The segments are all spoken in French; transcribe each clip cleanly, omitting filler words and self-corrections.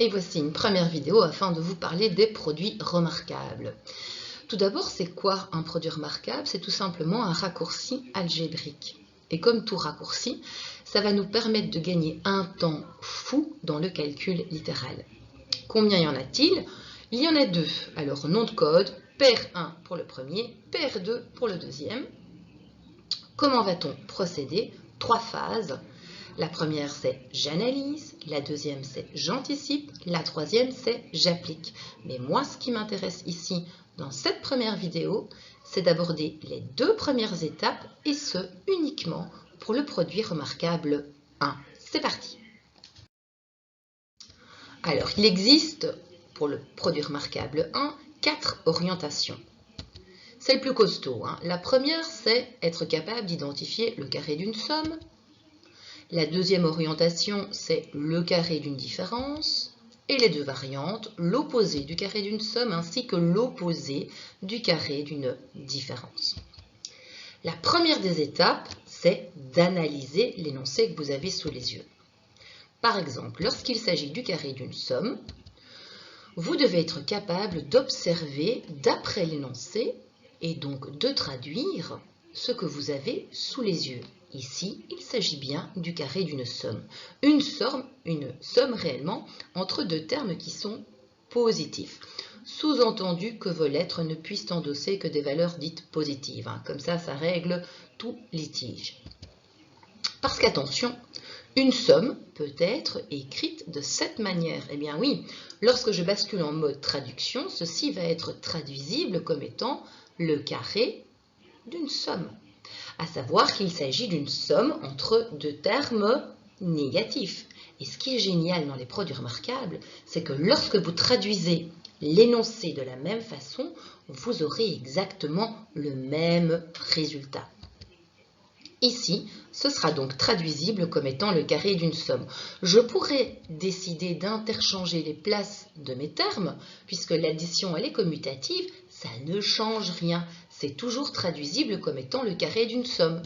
Et voici une première vidéo afin de vous parler des produits remarquables. Tout d'abord, c'est quoi un produit remarquable? C'est tout simplement un raccourci algébrique. Et comme tout raccourci, ça va nous permettre de gagner un temps fou dans le calcul littéral. Combien y en a-t-il? Il y en a deux. Alors, nom de code, pair1 pour le premier, pair2 pour le deuxième. Comment va-t-on procéder? 3 phases. La première, c'est j'analyse. La deuxième, c'est j'anticipe. La troisième, c'est j'applique. Mais moi, ce qui m'intéresse ici, dans cette première vidéo, c'est d'aborder les 2 premières étapes, et ce, uniquement pour le produit remarquable 1. C'est parti! Alors, il existe, pour le produit remarquable 1, 4 orientations. C'est le plus costaud. La première, c'est être capable d'identifier le carré d'une somme. La deuxième orientation, c'est le carré d'une différence. Et les deux variantes, l'opposé du carré d'une somme ainsi que l'opposé du carré d'une différence. La première des étapes, c'est d'analyser l'énoncé que vous avez sous les yeux. Par exemple, lorsqu'il s'agit du carré d'une somme, vous devez être capable d'observer d'après l'énoncé et donc de traduire ce que vous avez sous les yeux. Ici, il s'agit bien du carré d'une somme. Une somme réellement entre deux termes qui sont positifs. Sous-entendu que vos lettres ne puissent endosser que des valeurs dites positives. Comme ça règle tout litige. Parce qu'attention, une somme peut être écrite de cette manière. Eh bien oui, lorsque je bascule en mode traduction, ceci va être traduisible comme étant le carré d'une somme. À savoir qu'il s'agit d'une somme entre deux termes négatifs. Et ce qui est génial dans les produits remarquables, c'est que lorsque vous traduisez l'énoncé de la même façon, vous aurez exactement le même résultat. Ici, ce sera donc traduisible comme étant le carré d'une somme. Je pourrais décider d'interchanger les places de mes termes, puisque l'addition elle est commutative, ça ne change rien. C'est toujours traduisible comme étant le carré d'une somme.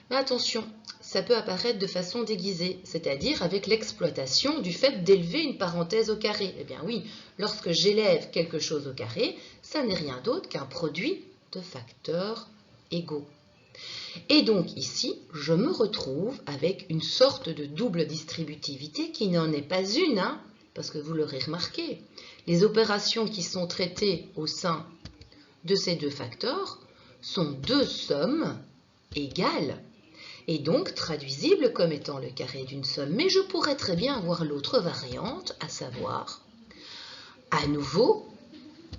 Mais attention, ça peut apparaître de façon déguisée, c'est-à-dire avec l'exploitation du fait d'élever une parenthèse au carré. Eh bien oui, lorsque j'élève quelque chose au carré, ça n'est rien d'autre qu'un produit de facteurs égaux. Et donc ici, je me retrouve avec une sorte de double distributivité qui n'en est pas une, parce que vous l'aurez remarqué, les opérations qui sont traitées au sein de ces deux facteurs sont deux sommes égales et donc traduisibles comme étant le carré d'une somme. Mais je pourrais très bien avoir l'autre variante, à savoir, à nouveau,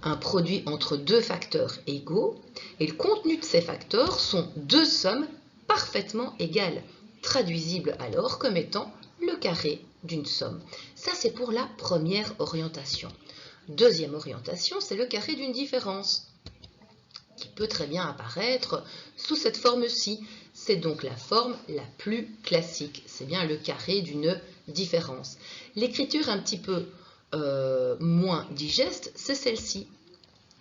un produit entre deux facteurs égaux et le contenu de ces facteurs sont deux sommes parfaitement égales, traduisibles alors comme étant le carré d'une somme. Ça, c'est pour la première orientation. Deuxième orientation, c'est le carré d'une différence, qui peut très bien apparaître sous cette forme-ci. C'est donc la forme la plus classique. C'est bien le carré d'une différence. L'écriture un petit peu moins digeste, c'est celle-ci.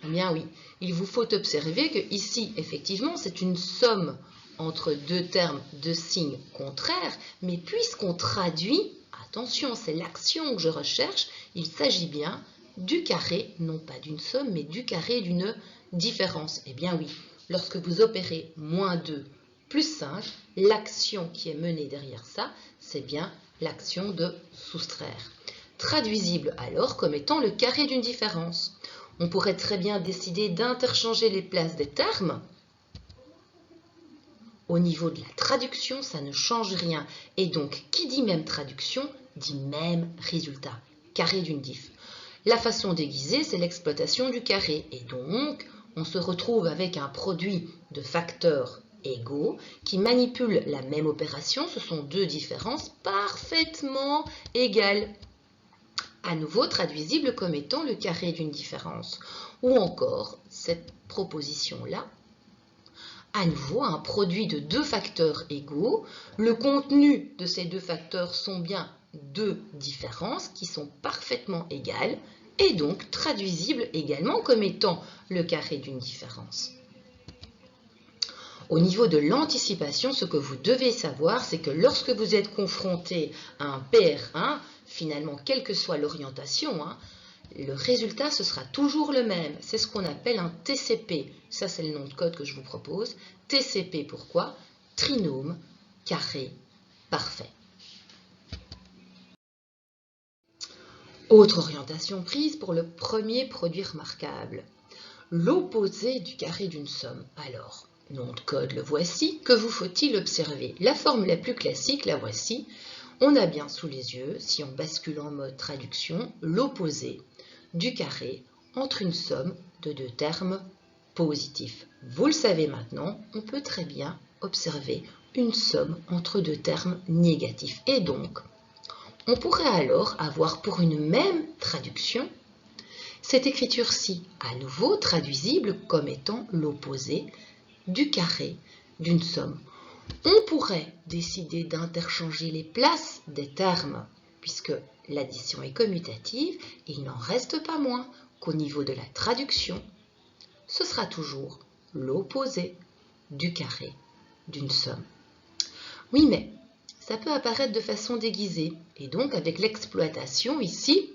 Eh bien oui, il vous faut observer que ici, effectivement, c'est une somme entre deux termes de signes contraires, mais puisqu'on traduit, attention, c'est l'action que je recherche, il s'agit bien du carré, non pas d'une somme, mais du carré d'une différence. Eh bien oui, lorsque vous opérez moins 2 plus 5, l'action qui est menée derrière ça, c'est bien l'action de soustraire. Traduisible alors comme étant le carré d'une différence. On pourrait très bien décider d'interchanger les places des termes. Au niveau de la traduction, ça ne change rien. Et donc, qui dit même traduction, dit même résultat. Carré d'une diff. La façon déguisée, c'est l'exploitation du carré. Et donc, on se retrouve avec un produit de facteurs égaux qui manipulent la même opération. Ce sont deux différences parfaitement égales. À nouveau traduisible comme étant le carré d'une différence. Ou encore, cette proposition-là, à nouveau un produit de deux facteurs égaux. Le contenu de ces deux facteurs sont bien deux différences qui sont parfaitement égales et donc traduisibles également comme étant le carré d'une différence. Au niveau de l'anticipation, ce que vous devez savoir, c'est que lorsque vous êtes confronté à un PR1, finalement, quelle que soit l'orientation, hein, le résultat, ce sera toujours le même. C'est ce qu'on appelle un TCP. Ça, c'est le nom de code que je vous propose. TCP, pourquoi? Trinôme carré parfait. Autre orientation prise pour le premier produit remarquable. L'opposé du carré d'une somme. Alors, nom de code, le voici. Que vous faut-il observer? La forme la plus classique, la voici. On a bien sous les yeux, si on bascule en mode traduction, l'opposé du carré entre une somme de deux termes positifs. Vous le savez maintenant, on peut très bien observer une somme entre deux termes négatifs. Et donc, on pourrait alors avoir pour une même traduction cette écriture-ci, à nouveau traduisible comme étant l'opposé du carré d'une somme. On pourrait décider d'interchanger les places des termes, puisque l'addition est commutative et il n'en reste pas moins qu'au niveau de la traduction, ce sera toujours l'opposé du carré d'une somme. Oui, mais ça peut apparaître de façon déguisée, et donc avec l'exploitation ici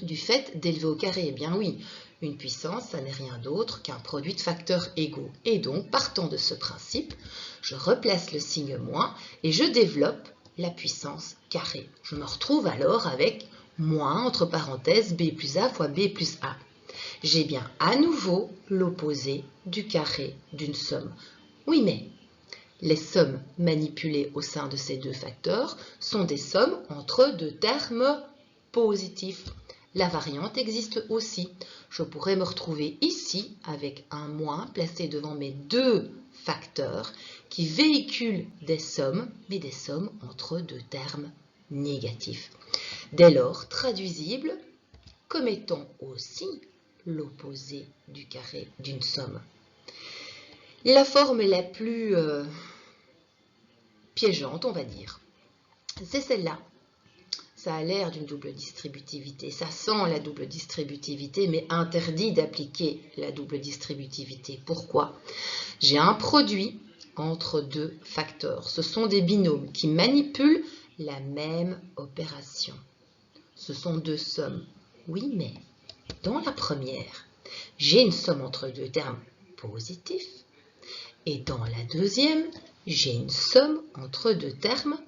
du fait d'élever au carré. Eh bien oui, une puissance, ça n'est rien d'autre qu'un produit de facteurs égaux. Et donc, partant de ce principe, je replace le signe moins et je développe la puissance carrée. Je me retrouve alors avec moins, entre parenthèses, b plus a fois b plus a. J'ai bien à nouveau l'opposé du carré d'une somme. Oui, mais les sommes manipulées au sein de ces deux facteurs sont des sommes entre deux termes positifs. La variante existe aussi. Je pourrais me retrouver ici avec un moins placé devant mes deux facteurs qui véhiculent des sommes, mais des sommes entre deux termes négatifs. Dès lors, traduisible comme étant aussi l'opposé du carré d'une somme. La forme la plus piégeante, on va dire, c'est celle-là. Ça a l'air d'une double distributivité, ça sent la double distributivité, mais interdit d'appliquer la double distributivité. Pourquoi? J'ai un produit entre deux facteurs. Ce sont des binômes qui manipulent la même opération. Ce sont deux sommes. Oui, mais dans la première, j'ai une somme entre deux termes positifs. Et dans la deuxième, j'ai une somme entre deux termes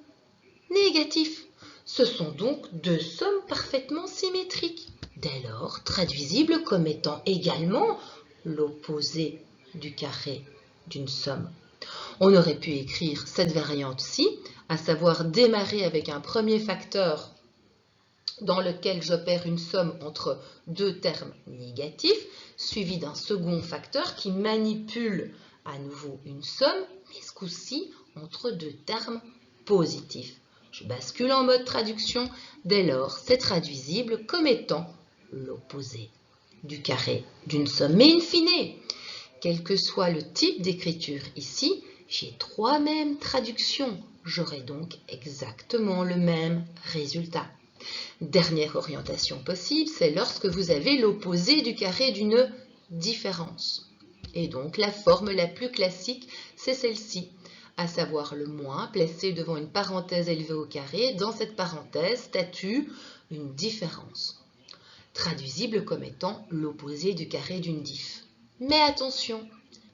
négatifs. Ce sont donc deux sommes parfaitement symétriques. Dès lors, traduisibles comme étant également l'opposé du carré d'une somme. On aurait pu écrire cette variante-ci, à savoir démarrer avec un premier facteur dans lequel j'opère une somme entre deux termes négatifs, suivi d'un second facteur qui manipule à nouveau une somme, mais ce coup-ci entre deux termes positifs. Je bascule en mode traduction, dès lors c'est traduisible comme étant l'opposé du carré d'une somme. Mais in fine, quel que soit le type d'écriture ici, j'ai trois mêmes traductions. J'aurai donc exactement le même résultat. Dernière orientation possible, c'est lorsque vous avez l'opposé du carré d'une différence. Et donc la forme la plus classique, c'est celle-ci, à savoir le moins placé devant une parenthèse élevée au carré. Dans cette parenthèse statue une différence, traduisible comme étant l'opposé du carré d'une diff. Mais attention,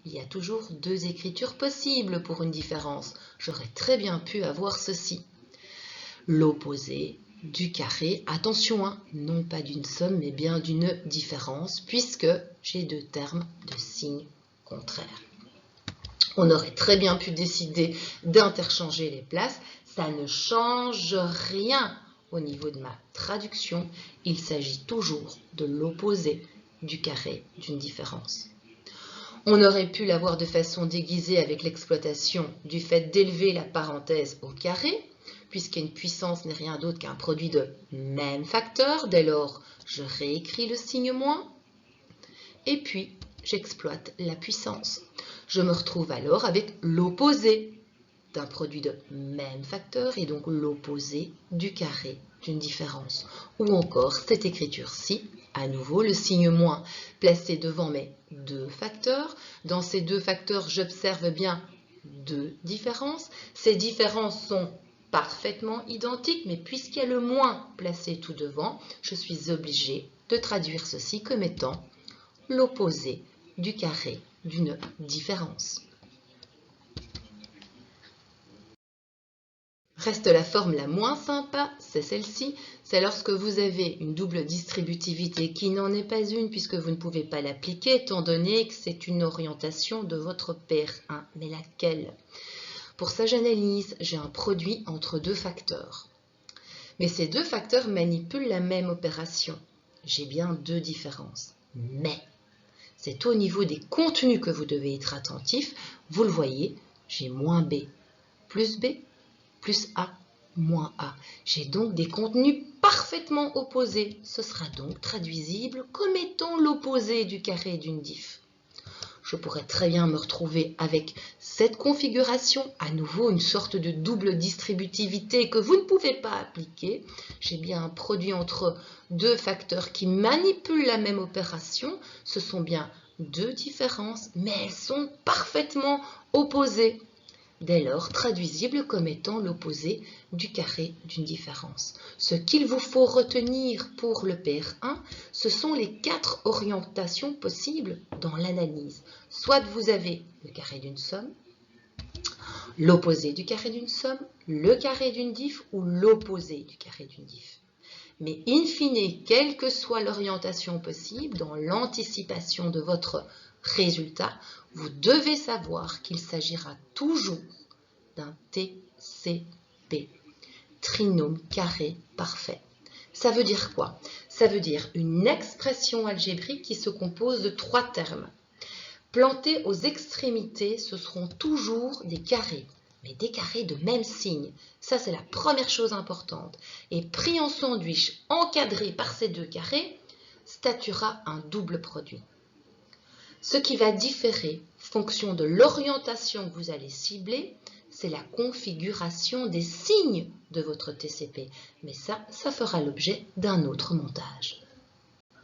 il y a toujours deux écritures possibles pour une différence. J'aurais très bien pu avoir ceci. L'opposé du carré, attention, hein, non pas d'une somme, mais bien d'une différence, puisque j'ai deux termes de signe contraire. On aurait très bien pu décider d'interchanger les places, ça ne change rien au niveau de ma traduction. Il s'agit toujours de l'opposé du carré d'une différence. On aurait pu l'avoir de façon déguisée avec l'exploitation du fait d'élever la parenthèse au carré, puisqu'une puissance n'est rien d'autre qu'un produit de même facteur. Dès lors, je réécris le signe moins, et puis j'exploite la puissance. Je me retrouve alors avec l'opposé d'un produit de même facteur, et donc l'opposé du carré d'une différence. Ou encore cette écriture-ci, à nouveau le signe moins placé devant mes deux facteurs. Dans ces deux facteurs, j'observe bien deux différences. Ces différences sont parfaitement identique, mais puisqu'il y a le moins placé tout devant, je suis obligée de traduire ceci comme étant l'opposé du carré d'une différence. Reste la forme la moins sympa, c'est celle-ci. C'est lorsque vous avez une double distributivité qui n'en est pas une puisque vous ne pouvez pas l'appliquer étant donné que c'est une orientation de votre paire 1. Mais laquelle? Pour ça, j'analyse, j'ai un produit entre deux facteurs. Mais ces deux facteurs manipulent la même opération. J'ai bien deux différences. Mais c'est au niveau des contenus que vous devez être attentif. Vous le voyez, j'ai moins B plus B plus A moins A. J'ai donc des contenus parfaitement opposés. Ce sera donc traduisible comme étant l'opposé du carré d'une diff. Je pourrais très bien me retrouver avec cette configuration, à nouveau une sorte de double distributivité que vous ne pouvez pas appliquer. J'ai bien un produit entre deux facteurs qui manipulent la même opération. Ce sont bien deux différences, mais elles sont parfaitement opposées. Dès lors, traduisible comme étant l'opposé du carré d'une différence. Ce qu'il vous faut retenir pour le PR1, ce sont les 4 orientations possibles dans l'analyse. Soit vous avez le carré d'une somme, l'opposé du carré d'une somme, le carré d'une diff ou l'opposé du carré d'une diff. Mais in fine, quelle que soit l'orientation possible, dans l'anticipation de votre résultat, vous devez savoir qu'il s'agira toujours d'un TCP, trinôme carré parfait. Ça veut dire quoi? Ça veut dire une expression algébrique qui se compose de 3 termes. Plantés aux extrémités, ce seront toujours des carrés, mais des carrés de même signe. Ça, c'est la première chose importante. Et pris en sandwich, encadré par ces 2 carrés, statuera un double produit. Ce qui va différer, fonction de l'orientation que vous allez cibler, c'est la configuration des signes de votre TCP. Mais ça fera l'objet d'un autre montage.